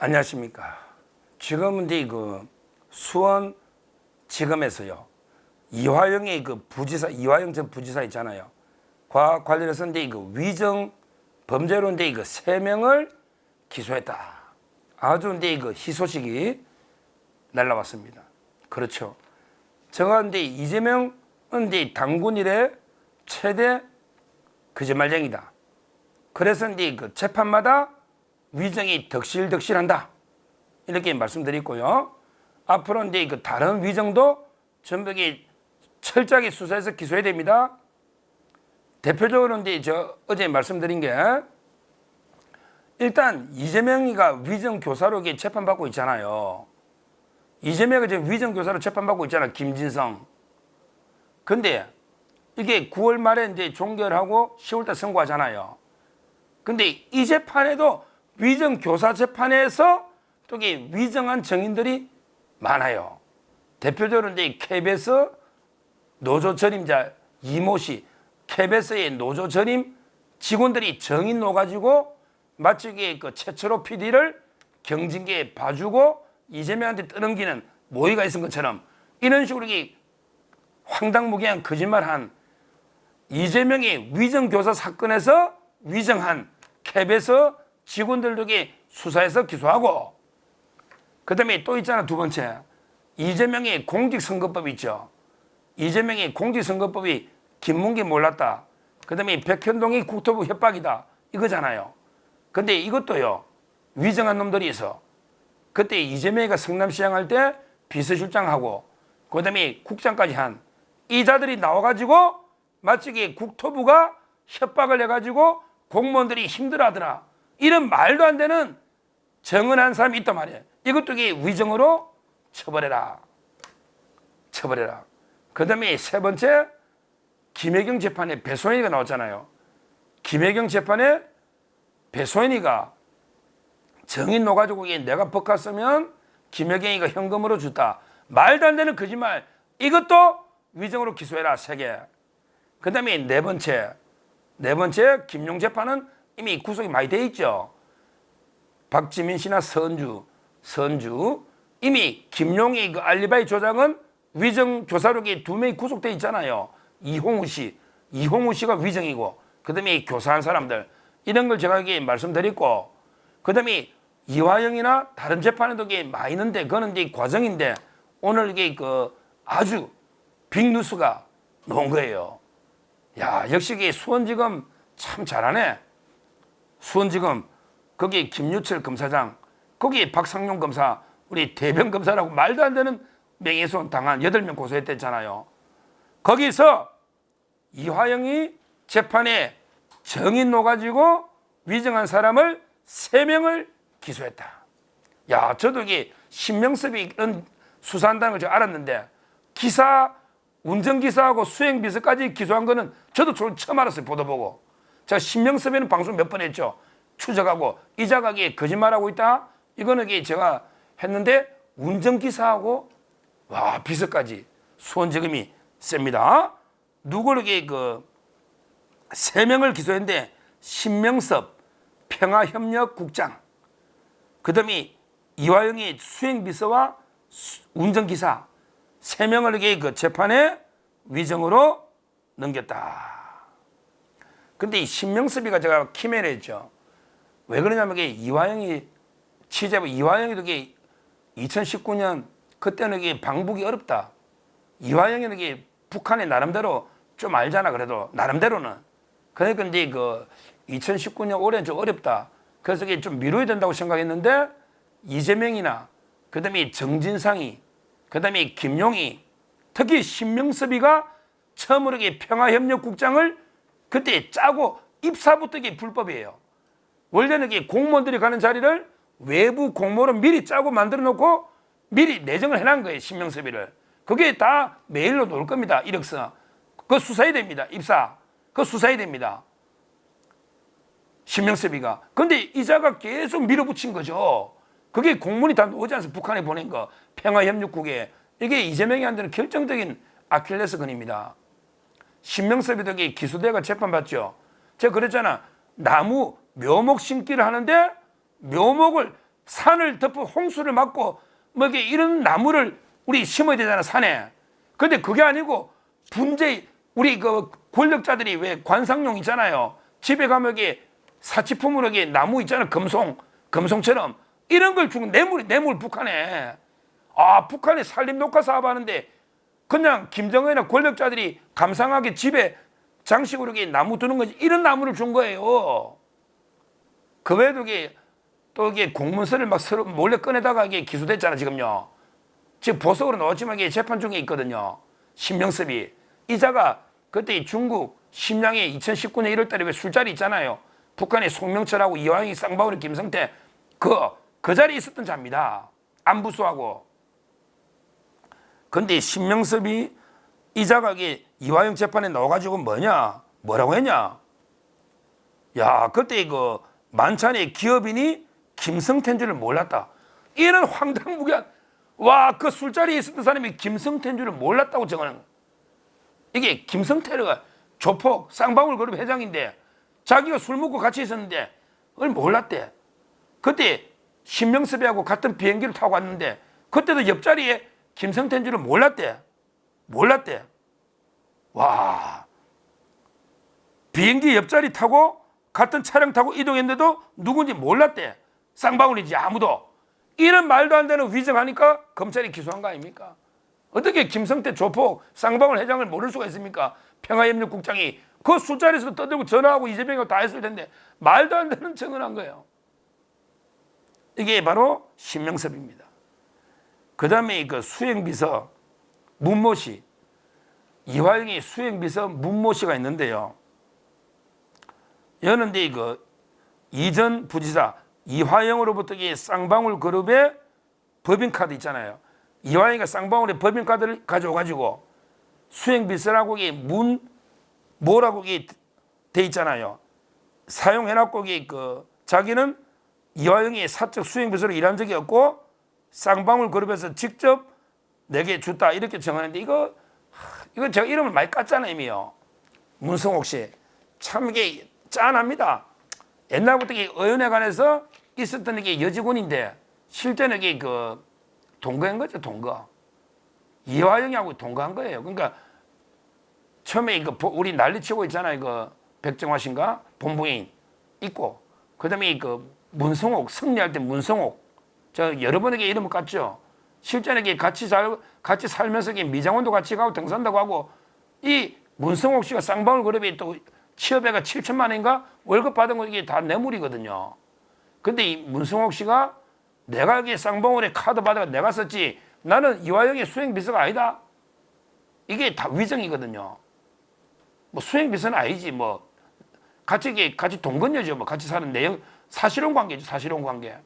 안녕하십니까. 지금은 이제 그 수원 지검에서요. 이화영의 그 부지사, 이화영 전 부지사 있잖아요. 과 관련해서 이제 그 위정 범죄로 이제 그 3명을 기소했다. 아주 이제 그 희소식이 날라왔습니다. 그렇죠. 제가 이제 이재명은 이제 당군 이래 최대 거짓말쟁이다. 그래서 이제 그 재판마다 위정이 덕실덕실한다. 이렇게 말씀드리고요. 앞으로 이제 그 다른 위정도 전부 철저하게 수사해서 기소해야 됩니다. 대표적으로 이제 저 어제 말씀드린 게 일단 이재명이가 위정 교사로 재판받고 있잖아요. 이재명이 지금 위정 교사로 재판받고 있잖아. 김진성. 근데 이게 9월 말에 이제 종결하고 10월달 선고하잖아요. 근데 이 재판에도 위정 교사 재판에서 또 이게 위정한 증인들이 많아요. 대표적으로 이제 KBS 노조 전임자 이모 씨, KBS의 노조 전임 직원들이 증인 놓아가지고 마치 이게 그 최철호 PD를 경징계에 봐주고 이재명한테 떠넘기는 모의가 있은 것처럼 이런 식으로 이게 황당무계한 거짓말한 이재명의 위정교사 사건에서 위정한 KBS 직원들도 수사해서 기소하고, 그 다음에 또 있잖아. 두 번째, 이재명의 공직선거법 있죠. 이재명의 공직선거법이 김문기 몰랐다. 그 다음에 백현동이 국토부 협박이다. 이거잖아요. 근데 이것도요, 위정한 놈들이 있어. 그때 이재명이가 성남시장 할 때 비서실장하고 그 다음에 국장까지 한 이자들이 나와가지고 마치 국토부가 협박을 해가지고 공무원들이 힘들어하더라. 이런 말도 안 되는 정언한 사람이 있단 말이에요. 이것도 위정으로 처벌해라. 처벌해라. 그 다음에 세 번째, 김혜경 재판에 배소연이가 나왔잖아요. 김혜경 재판에 배소연이가 정인 놓아가지고 내가 법 갔으면 김혜경이가 현금으로 줬다. 말도 안 되는 거짓말. 이것도 위정으로 기소해라. 3개. 그 다음에 네 번째, 김용 재판은 이미 구속이 많이 돼 있죠. 박지민 씨나 선주 이미 김용의 그 알리바이 조작은 위정 교사로 2명이 구속돼 있잖아요. 이홍우 씨가 위정이고, 그 다음에 교사한 사람들, 이런 걸 제가 말씀드렸고, 그 다음에 이화영이나 다른 재판에도 많이 있는데 그거는 이제 과정인데 오늘 이게 그 아주 빅뉴스가 나온 거예요. 야, 역시 수원지검 참 잘하네. 수원지검 거기 김유철 검사장, 거기 박상용 검사, 우리 대변 검사라고 말도 안 되는 명예훼손 당한 8명 고소했댔잖아요. 거기서 이화영이 재판에 정인 놓아가지고 위정한 사람을 3명을 기소했다. 야, 저도 이게 신명섭이 이런 수사한다는 걸 제가 알았는데 운전기사하고 수행비서까지 기소한 거는 저도 처음 알았어요. 보도 보고. 제가 신명섭에는 방송 몇 번 했죠. 추적하고 이자가게 거짓말하고 있다. 이거는 제가 했는데 운전기사하고 비서까지 수원지검이 셉니다. 누구를 3명을 기소했는데 신명섭 평화협력국장, 그 다음에 이화영이 수행비서와 운전기사 3명을 그 재판에 위정으로 넘겼다. 근데 이 신명섭이가 제가 키메를 했죠. 왜 그러냐면 이화영이 취재부 이화영이도 2019년 그때는 방북이 어렵다. 이화영이는 북한의 나름대로 좀 알잖아. 그래도 나름대로는. 그러니까 이제 2019년 올해는 좀 어렵다. 그래서 좀 미뤄야 된다고 생각했는데 이재명이나 그 다음에 정진상이 그 다음에 김용이 특히 신명섭이가 처음으로 평화협력국장을 그때 짜고 입사부터 불법이에요. 원래는 공무원들이 가는 자리를 외부 공모로 미리 짜고 만들어 놓고 미리 내정을 해놓은 거예요. 신명섭이를. 그게 다 메일로 놓을 겁니다. 이력서. 그거 수사해야 됩니다. 입사. 그거 수사해야 됩니다. 신명섭이가. 근데 이자가 계속 밀어붙인 거죠. 그게 공문이 다 오지 않습니까? 북한에 보낸 거. 평화협력국에. 이게 이재명이한테는 결정적인 아킬레스건입니다. 신명섭이도 기소대가 재판받죠. 제가 그랬잖아. 나무 묘목 심기를 하는데 묘목을 산을 덮어 홍수를 막고 뭐 이게 이런 나무를 우리 심어야 되잖아, 산에. 근데 그게 아니고 분재, 우리 그 권력자들이 왜 관상용 있잖아요. 집에 가면 이게 사치품으로 이게 나무 있잖아, 금송처럼 이런 걸 주고 뇌물 북한에. 아, 북한에 산림 녹화 사업하는데 그냥 김정은이나 권력자들이 감상하게 집에 장식으로 이게 나무 두는 거지, 이런 나무를 준 거예요. 그 외에도 이게 또 이게 공문서를 막 서로 몰래 꺼내다가 이게 기소됐잖아, 지금요. 지금 보석으로 나왔지만 이게 재판 중에 있거든요. 신명섭이. 이자가 그때 중국 심양에 2019년 1월 달에 왜 술자리 있잖아요. 북한의 송명철하고 이화영이 쌍방울의 김성태 그 자리에 있었던 자입니다. 안부수하고. 근데 신명섭이 이자가 이게 이화영 재판에 나와가지고 뭐라고 했냐? 야, 그때 그 만찬의 기업인이 김성태인 줄을 몰랐다. 이런 황당무계한, 와, 그 술자리에 있었던 사람이 김성태인 줄을 몰랐다고 정하는 거야. 이게 김성태가 조폭 쌍방울 그룹 회장인데 자기가 술 먹고 같이 있었는데 그걸 몰랐대. 그때 신명섭이하고 같은 비행기를 타고 왔는데 그때도 옆자리에 김성태인 줄을 몰랐대. 와, 비행기 옆자리 타고 같은 차량 타고 이동했는데도 누군지 몰랐대. 쌍방울이지 아무도. 이런 말도 안 되는 위증하니까 검찰이 기소한 거 아닙니까? 어떻게 김성태 조폭 쌍방울 회장을 모를 수가 있습니까? 평화협력국장이 그 술자리에서 떠들고 전화하고 이재명이 다 했을 텐데 말도 안 되는 증언한 거예요. 이게 바로 신명섭입니다. 그 다음에 그 수행비서 문모 씨, 이화영이 수행비서 문모 씨가 있는데요. 여는데 그 이전 부지사 이화영으로부터 이 쌍방울 그룹의 법인카드 있잖아요. 이화영이가 쌍방울의 법인카드를 가져와가지고 수행비서라고 이게 뭐라고 이게 돼 있잖아요. 사용해놨고 이게 그 자기는 이화영이 사적 수행비서로 일한 적이 없고 쌍방울 그룹에서 직접 내게 줬다 이렇게 정하는데 이거 제가 이름을 많이 깠잖아요, 이미요. 문성옥 씨. 참 이게 짠합니다. 옛날부터 이 의원회관에서 있었던 게 여직원인데 실제는 이게 그 동거한 거죠, 동거. 이화영이하고 동거한 거예요. 그러니까 처음에 이거 우리 난리치고 있잖아요, 그 백정화 씨인가 본부인 있고, 그다음에 그 문성옥 승리할 때 문성옥 저 여러 번에게 이름을 깠죠. 실제는 이게 같이 살면서 미장원도 같이 가고 등산도 가고 이 문성옥 씨가 쌍방울 그룹에 또 취업해가 7천만 원인가 월급 받은 거 이게 다 뇌물이거든요. 근데 이 문성옥 씨가 내가 여기 쌍방울에 카드 받아가 내가 썼지 나는 이화영의 수행비서가 아니다. 이게 다 위정이거든요. 뭐 수행비서는 아니지 뭐 같이 동거녀죠. 뭐 같이 사는 내용 사실혼 관계죠. 사실혼 관계.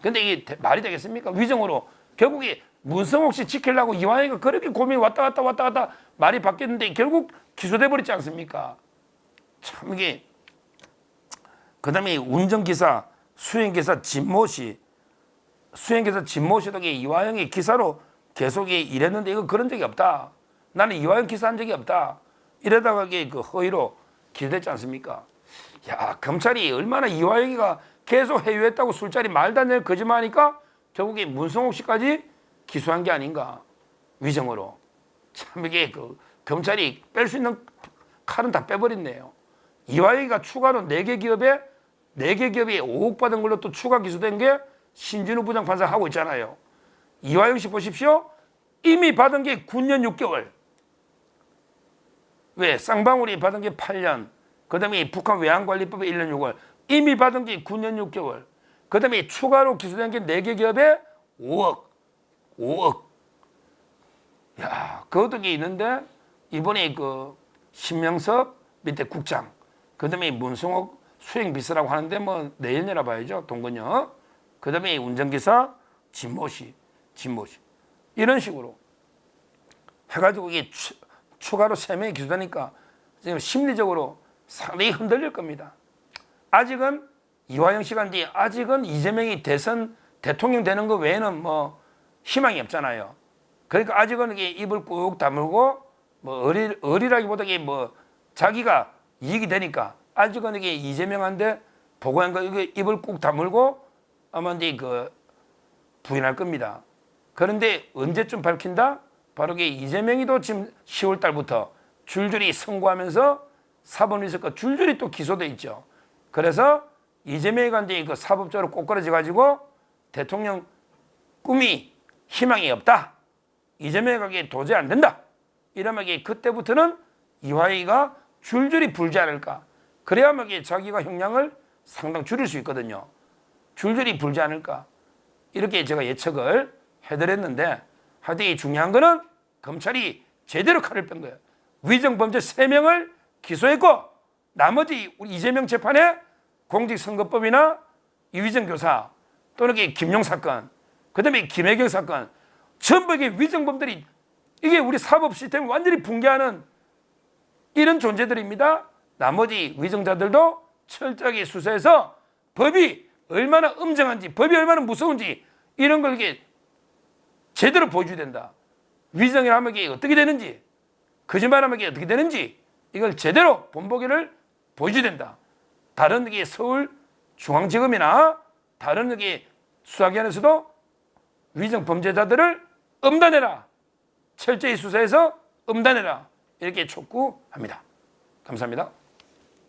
근데 이게 말이 되겠습니까? 위정으로 결국에 문성옥 씨 지키려고 이화영이가 그렇게 고민 왔다 갔다 말이 바뀌었는데 결국 기소돼 버리지 않습니까? 참 이게. 그다음에 운전기사 수행기사 진모 씨도 이화영이 기사로 계속 일했는데 이거 그런 적이 없다. 나는 이화영 기사한 적이 없다. 이러다가 그 허위로 기소됐지 않습니까? 야, 검찰이 얼마나 이화영이가 계속 회유했다고 술자리 말도 안 되는 거짓말하니까 결국에 문성옥 씨까지 기소한 게 아닌가. 위정으로. 참 이게 그 검찰이 뺄 수 있는 칼은 다 빼버렸네요. 이화영이가 추가로 4개 기업이 5억 받은 걸로 또 추가 기소된 게 신진우 부장판사 하고 있잖아요. 이화영 씨 보십시오. 이미 받은 게 9년 6개월. 왜? 쌍방울이 받은 게 8년. 그 다음에 북한 외환관리법에 1년 6개월. 이미 받은 게 9년 6개월. 그 다음에 추가로 기소된 게 4개 기업에 5억. 야, 그것도 있는데 이번에 그 신명섭 밑에 국장. 그 다음에 문성옥 수행비서라고 하는데 뭐 내년이라 봐야죠. 동거녀. 그 다음에 운전기사 진모 씨. 이런 식으로 해가지고 이게 추가로 3명이 기소되니까 지금 심리적으로 상당히 흔들릴 겁니다. 아직은 이화영 씨가 이제 아직은 이재명이 대통령 되는 거 외에는 뭐 희망이 없잖아요. 그러니까 아직은 이게 입을 꾹 다물고 뭐 어리라기보다 이게 뭐 자기가 이익이 되니까 아직은 이게 이재명한테 보고한 거 이거 입을 꾹 다물고 아마 이제 그 부인할 겁니다. 그런데 언제쯤 밝힌다? 바로 그 이재명이도 지금 10월 달부터 줄줄이 선고하면서 사법리스크 줄줄이 또 기소돼 있죠. 그래서 이재명이 이제 그 사법적으로 꼬꾸라져 가지고 대통령 꿈이 희망이 없다. 이재명이 가기에 도저히 안 된다. 이러면 그때부터는 이화여기가 줄줄이 불지 않을까. 그래야만 자기가 형량을 상당 줄일 수 있거든요. 줄줄이 불지 않을까. 이렇게 제가 예측을 해드렸는데 하여튼 이 중요한 거는 검찰이 제대로 칼을 뺀 거예요. 위정범죄 3명을 기소했고 나머지 우리 이재명 재판에 공직선거법이나 이휘정 교사 또는 김용 사건 그다음에 김혜경 사건 전부 이게 위정범들이 이게 우리 사법 시스템을 완전히 붕괴하는 이런 존재들입니다. 나머지 위정자들도 철저하게 수사해서 법이 얼마나 엄정한지 법이 얼마나 무서운지 이런 걸 이게 제대로 보여줘야 된다. 위정이라면 이게 어떻게 되는지 거짓말하면 이게 어떻게 되는지 이걸 제대로 본보기를 보여줘야 된다. 다른 게 서울중앙지검이나 다른 게 수사기관에서도 위정 범죄자들을 엄단해라. 철저히 수사해서 엄단해라. 이렇게 촉구합니다. 감사합니다.